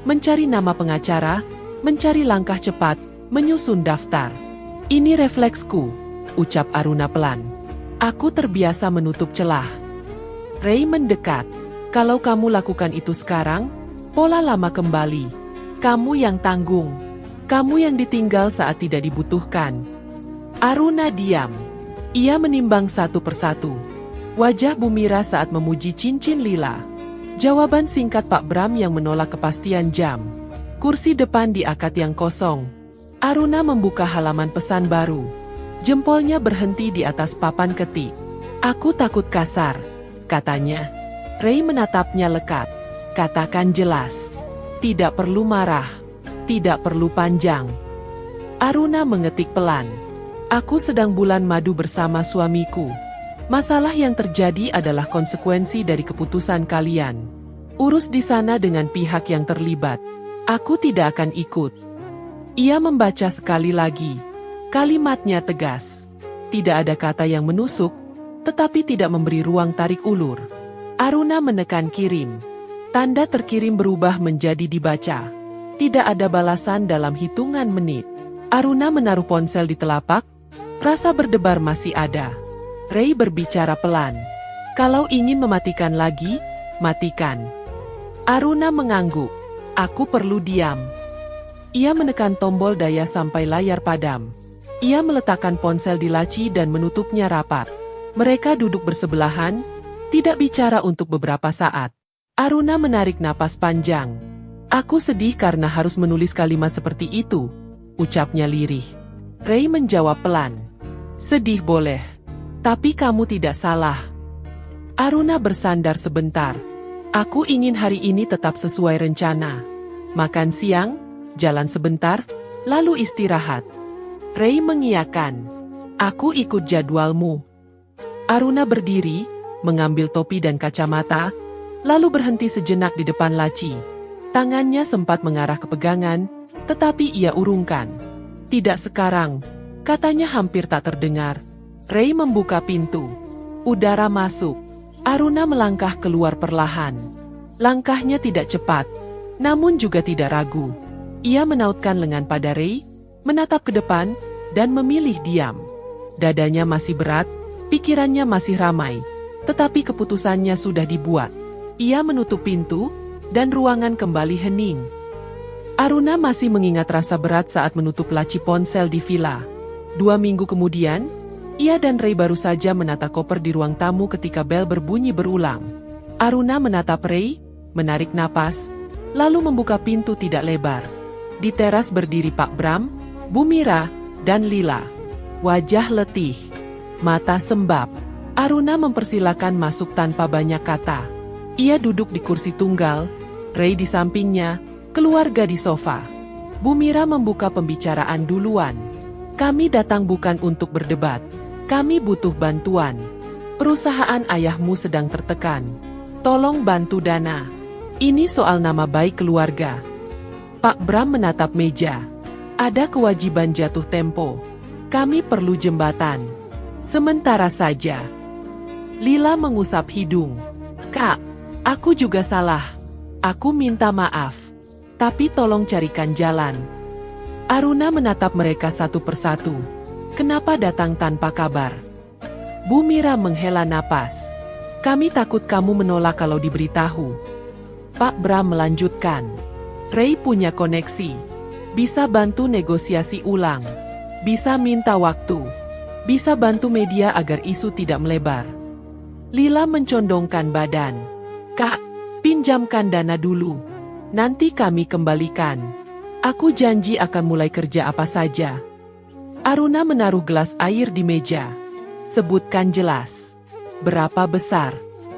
Mencari nama pengacara, mencari langkah cepat, menyusun daftar. Ini refleksku, ucap Aruna pelan. Aku terbiasa menutup celah. Ray mendekat. Kalau kamu lakukan itu sekarang, pola lama kembali. Kamu yang tanggung. Kamu yang ditinggal saat tidak dibutuhkan. Aruna diam. Ia menimbang satu persatu. Wajah Bumira saat memuji cincin lila. Jawaban singkat Pak Bram yang menolak kepastian jam. Kursi depan di akad yang kosong. Aruna membuka halaman pesan baru. Jempolnya berhenti di atas papan ketik. Aku takut kasar, katanya. Ray menatapnya lekat. Katakan jelas. Tidak perlu marah. Tidak perlu panjang. Aruna mengetik pelan. Aku sedang bulan madu bersama suamiku. Masalah yang terjadi adalah konsekuensi dari keputusan kalian. Urus di sana dengan pihak yang terlibat. Aku tidak akan ikut. Ia membaca sekali lagi. Kalimatnya tegas. Tidak ada kata yang menusuk, tetapi tidak memberi ruang tarik ulur. Aruna menekan kirim. Tanda terkirim berubah menjadi dibaca. Tidak ada balasan dalam hitungan menit. Aruna menaruh ponsel di telapak. Rasa berdebar masih ada. Ray berbicara pelan. Kalau ingin mematikan lagi, matikan. Aruna mengangguk. Aku perlu diam. Ia menekan tombol daya sampai layar padam. Ia meletakkan ponsel di laci dan menutupnya rapat. Mereka duduk bersebelahan, tidak bicara untuk beberapa saat. Aruna menarik napas panjang. Aku sedih karena harus menulis kalimat seperti itu, ucapnya lirih. Ray menjawab pelan. Sedih boleh, tapi kamu tidak salah. Aruna bersandar sebentar. Aku ingin hari ini tetap sesuai rencana. Makan siang, jalan sebentar, lalu istirahat. Ray mengiyakan. Aku ikut jadwalmu. Aruna berdiri, mengambil topi dan kacamata, lalu berhenti sejenak di depan laci. Tangannya sempat mengarah ke pegangan, tetapi ia urungkan. Tidak sekarang, katanya hampir tak terdengar. Ray membuka pintu. Udara masuk. Aruna melangkah keluar perlahan. Langkahnya tidak cepat, namun juga tidak ragu. Ia menautkan lengan pada Ray, menatap ke depan, dan memilih diam. Dadanya masih berat, pikirannya masih ramai, tetapi keputusannya sudah dibuat. Ia menutup pintu, dan ruangan kembali hening. Aruna masih mengingat rasa berat saat menutup laci ponsel di villa. 2 minggu kemudian, ia dan Ray baru saja menata koper di ruang tamu ketika bel berbunyi berulang. Aruna menatap Ray, menarik napas, lalu membuka pintu tidak lebar. Di teras berdiri Pak Bram, Bu Mira, dan Lila. Wajah letih, mata sembab. Aruna mempersilakan masuk tanpa banyak kata. Ia duduk di kursi tunggal, Ray di sampingnya, keluarga di sofa. Bu Mira membuka pembicaraan duluan. Kami datang bukan untuk berdebat. Kami butuh bantuan. Perusahaan ayahmu sedang tertekan. Tolong bantu dana. Ini soal nama baik keluarga. Pak Bram menatap meja. Ada kewajiban jatuh tempo. Kami perlu jembatan. Sementara saja. Lila mengusap hidung. Kak, aku juga salah. Aku minta maaf. Tapi tolong carikan jalan. Aruna menatap mereka satu persatu. Kenapa datang tanpa kabar? Bu Mira menghela napas. Kami takut kamu menolak kalau diberitahu. Pak Bram melanjutkan. Ray punya koneksi. Bisa bantu negosiasi ulang. Bisa minta waktu. Bisa bantu media agar isu tidak melebar. Lila mencondongkan badan. Kak, pinjamkan dana dulu. Nanti kami kembalikan. Aku janji akan mulai kerja apa saja. Aruna menaruh gelas air di meja. Sebutkan jelas. Berapa besar?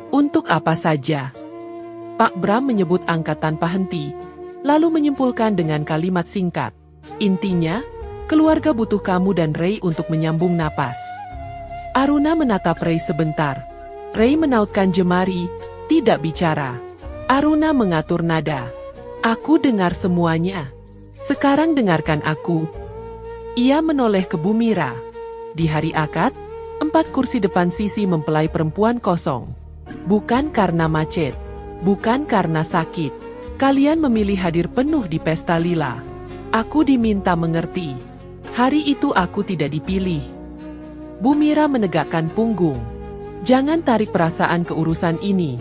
Untuk apa saja? Pak Bram menyebut angka tanpa henti, lalu menyimpulkan dengan kalimat singkat. Intinya, keluarga butuh kamu dan Ray untuk menyambung napas. Aruna menatap Ray sebentar. Ray menautkan jemari, tidak bicara. Aruna mengatur nada. Aku dengar semuanya. Sekarang dengarkan aku. Ia menoleh ke Bu Mira. Di hari akad, 4 kursi depan sisi mempelai perempuan kosong. Bukan karena macet. Bukan karena sakit. Kalian memilih hadir penuh di pesta Lila. Aku diminta mengerti. Hari itu aku tidak dipilih. Bu Mira menegakkan punggung. Jangan tarik perasaan ke urusan ini.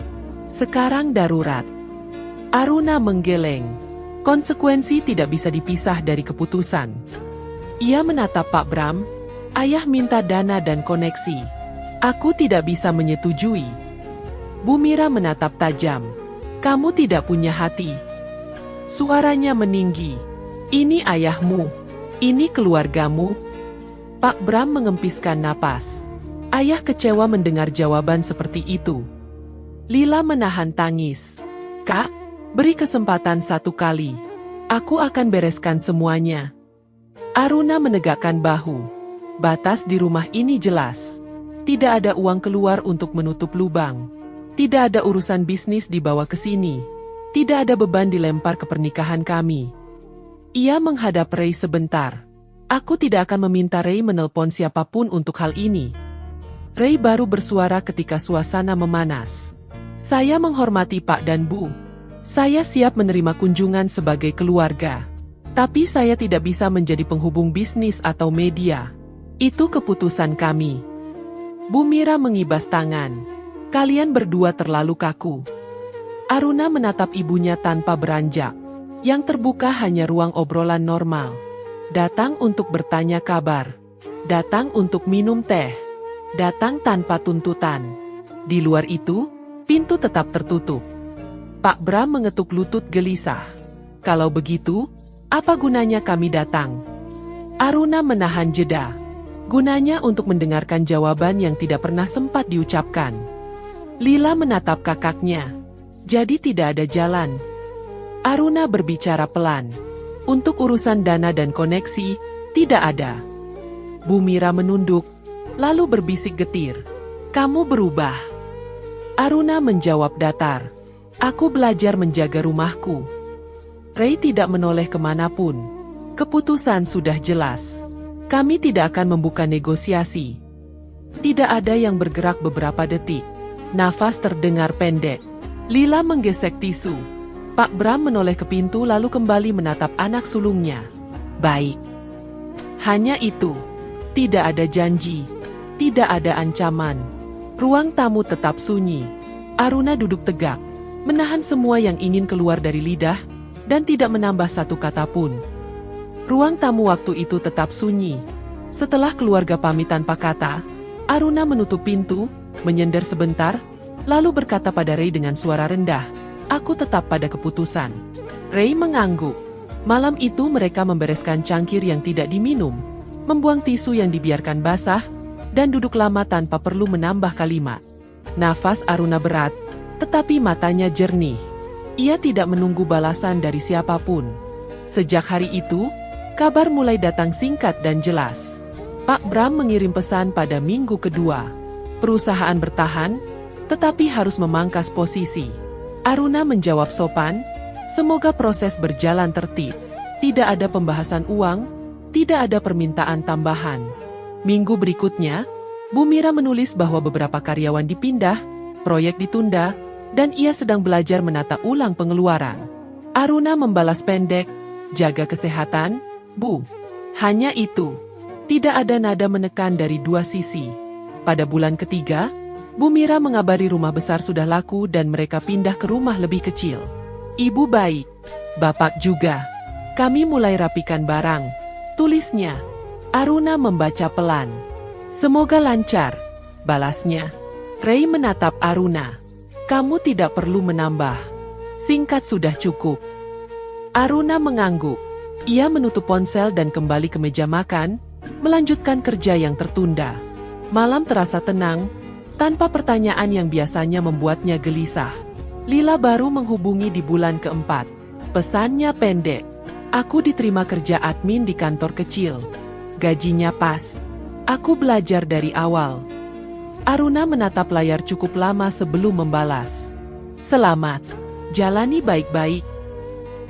Sekarang darurat. Aruna menggeleng. Konsekuensi tidak bisa dipisah dari keputusan. Ia menatap Pak Bram. Ayah minta dana dan koneksi. Aku tidak bisa menyetujui. Bu Mira menatap tajam. Kamu tidak punya hati. Suaranya meninggi. Ini ayahmu. Ini keluargamu. Pak Bram mengempiskan napas. Ayah kecewa mendengar jawaban seperti itu. Lila menahan tangis. Kak, beri kesempatan satu kali. Aku akan bereskan semuanya. Aruna menegakkan bahu. Batas di rumah ini jelas. Tidak ada uang keluar untuk menutup lubang. Tidak ada urusan bisnis dibawa ke sini. Tidak ada beban dilempar ke pernikahan kami. Ia menghadap Ray sebentar. Aku tidak akan meminta Ray menelpon siapapun untuk hal ini. Ray baru bersuara ketika suasana memanas. Saya menghormati Pak dan Bu. Saya siap menerima kunjungan sebagai keluarga. Tapi saya tidak bisa menjadi penghubung bisnis atau media. Itu keputusan kami. Bu Mira mengibas tangan. Kalian berdua terlalu kaku. Aruna menatap ibunya tanpa beranjak. Yang terbuka hanya ruang obrolan normal. Datang untuk bertanya kabar. Datang untuk minum teh. Datang tanpa tuntutan. Di luar itu, pintu tetap tertutup. Pak Bram mengetuk lutut gelisah. Kalau begitu, apa gunanya kami datang? Aruna menahan jeda. Gunanya untuk mendengarkan jawaban yang tidak pernah sempat diucapkan. Lila menatap kakaknya. Jadi tidak ada jalan. Aruna berbicara pelan. Untuk urusan dana dan koneksi, tidak ada. Bu Mira menunduk, lalu berbisik getir. Kamu berubah. Aruna menjawab datar. Aku belajar menjaga rumahku. Ray tidak menoleh kemanapun. Keputusan sudah jelas. Kami tidak akan membuka negosiasi. Tidak ada yang bergerak beberapa detik. Nafas terdengar pendek. Lila menggesek tisu. Pak Bram menoleh ke pintu lalu kembali menatap anak sulungnya. Baik. Hanya itu. Tidak ada janji. Tidak ada ancaman. Ruang tamu tetap sunyi. Aruna duduk tegak. Menahan semua yang ingin keluar dari lidah, dan tidak menambah satu kata pun. Ruang tamu waktu itu tetap sunyi. Setelah keluarga pamit tanpa kata, Aruna menutup pintu, menyender sebentar, lalu berkata pada Ray dengan suara rendah, aku tetap pada keputusan. Ray mengangguk. Malam itu mereka membereskan cangkir yang tidak diminum, membuang tisu yang dibiarkan basah, dan duduk lama tanpa perlu menambah kalimat. Nafas Aruna berat, tetapi matanya jernih. Ia tidak menunggu balasan dari siapapun. Sejak hari itu, kabar mulai datang singkat dan jelas. Pak Bram mengirim pesan pada minggu kedua. Perusahaan bertahan, tetapi harus memangkas posisi. Aruna menjawab sopan, semoga proses berjalan tertib. Tidak ada pembahasan uang, tidak ada permintaan tambahan. Minggu berikutnya, Bu Mira menulis bahwa beberapa karyawan dipindah, proyek ditunda, dan ia sedang belajar menata ulang pengeluaran. Aruna membalas pendek, jaga kesehatan, Bu. Hanya itu. Tidak ada nada menekan dari dua sisi. Pada bulan ketiga, Bu Mira mengabari rumah besar sudah laku dan mereka pindah ke rumah lebih kecil. Ibu baik. Bapak juga. Kami mulai rapikan barang. Tulisnya. Aruna membaca pelan. Semoga lancar. Balasnya. Ray menatap Aruna. Kamu tidak perlu menambah. Singkat sudah cukup. Aruna mengangguk. Ia menutup ponsel dan kembali ke meja makan, melanjutkan kerja yang tertunda. Malam terasa tenang, tanpa pertanyaan yang biasanya membuatnya gelisah. Lila baru menghubungi di bulan keempat. Pesannya pendek. Aku diterima kerja admin di kantor kecil. Gajinya pas. Aku belajar dari awal. Aruna menatap layar cukup lama sebelum membalas. Selamat. Jalani baik-baik.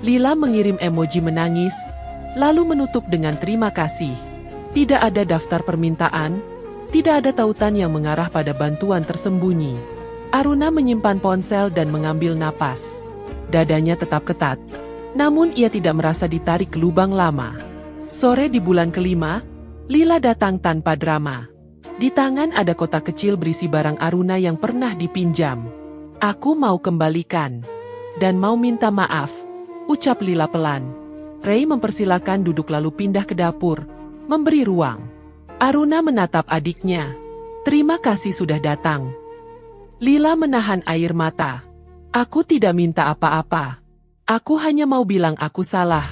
Lila mengirim emoji menangis, lalu menutup dengan terima kasih. Tidak ada daftar permintaan. Tidak ada tautan yang mengarah pada bantuan tersembunyi. Aruna menyimpan ponsel dan mengambil napas. Dadanya tetap ketat. Namun ia tidak merasa ditarik ke lubang lama. Sore di bulan kelima, Lila datang tanpa drama. Di tangan ada kotak kecil berisi barang Aruna yang pernah dipinjam. Aku mau kembalikan. Dan mau minta maaf, ucap Lila pelan. Ray mempersilakan duduk lalu pindah ke dapur, memberi ruang. Aruna menatap adiknya. Terima kasih sudah datang. Lila menahan air mata. Aku tidak minta apa-apa. Aku hanya mau bilang aku salah.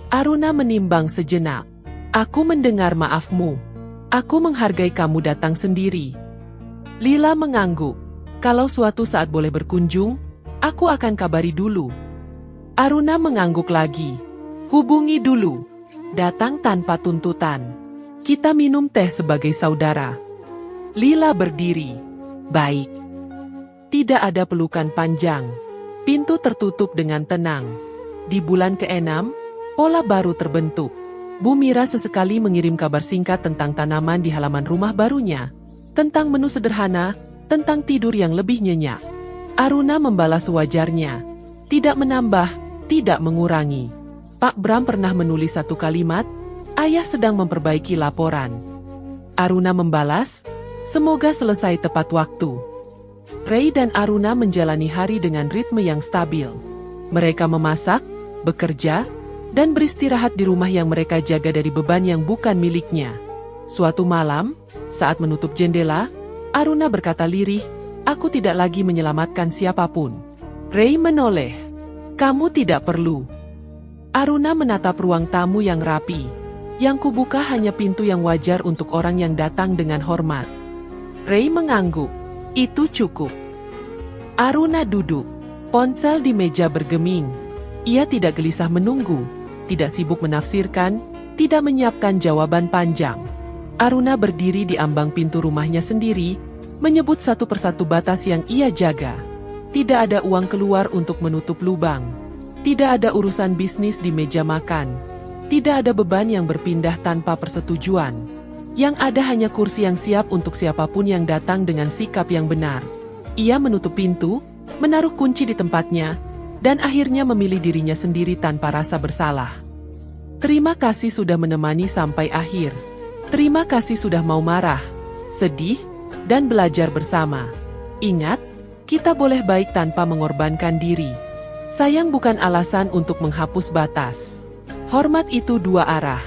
Aruna menimbang sejenak. Aku mendengar maafmu. Aku menghargai kamu datang sendiri. Lila mengangguk. Kalau suatu saat boleh berkunjung, aku akan kabari dulu. Aruna mengangguk lagi. Hubungi dulu. Datang tanpa tuntutan. Kita minum teh sebagai saudara. Lila berdiri. Baik. Tidak ada pelukan panjang. Pintu tertutup dengan tenang. Di bulan ke-6, pola baru terbentuk. Bu Mira sesekali mengirim kabar singkat tentang tanaman di halaman rumah barunya. Tentang menu sederhana, tentang tidur yang lebih nyenyak. Aruna membalas sewajarnya. Tidak menambah, tidak mengurangi. Pak Bram pernah menulis satu kalimat, ayah sedang memperbaiki laporan. Aruna membalas, semoga selesai tepat waktu. Ray dan Aruna menjalani hari dengan ritme yang stabil. Mereka memasak, bekerja, dan beristirahat di rumah yang mereka jaga dari beban yang bukan miliknya. Suatu malam, saat menutup jendela, Aruna berkata lirih, aku tidak lagi menyelamatkan siapapun. Ray menoleh. Kamu tidak perlu. Aruna menatap ruang tamu yang rapi. Yang kubuka hanya pintu yang wajar untuk orang yang datang dengan hormat. Ray mengangguk. Itu cukup. Aruna duduk. Ponsel di meja bergeming. Ia tidak gelisah menunggu, tidak sibuk menafsirkan, tidak menyiapkan jawaban panjang. Aruna berdiri di ambang pintu rumahnya sendiri, menyebut satu persatu batas yang ia jaga. Tidak ada uang keluar untuk menutup lubang. Tidak ada urusan bisnis di meja makan. Tidak ada beban yang berpindah tanpa persetujuan. Yang ada hanya kursi yang siap untuk siapapun yang datang dengan sikap yang benar. Ia menutup pintu, menaruh kunci di tempatnya, dan akhirnya memilih dirinya sendiri tanpa rasa bersalah. Terima kasih sudah menemani sampai akhir. Terima kasih sudah mau marah, sedih, dan belajar bersama. Ingat, kita boleh baik tanpa mengorbankan diri. Sayang bukan alasan untuk menghapus batas. Hormat itu dua arah.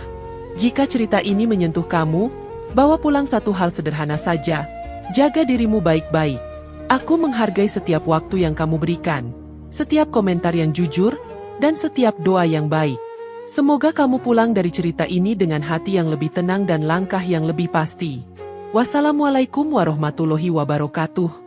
Jika cerita ini menyentuh kamu, bawa pulang satu hal sederhana saja. Jaga dirimu baik-baik. Aku menghargai setiap waktu yang kamu berikan, setiap komentar yang jujur, dan setiap doa yang baik. Semoga kamu pulang dari cerita ini dengan hati yang lebih tenang dan langkah yang lebih pasti. Wassalamualaikum warahmatullahi wabarakatuh.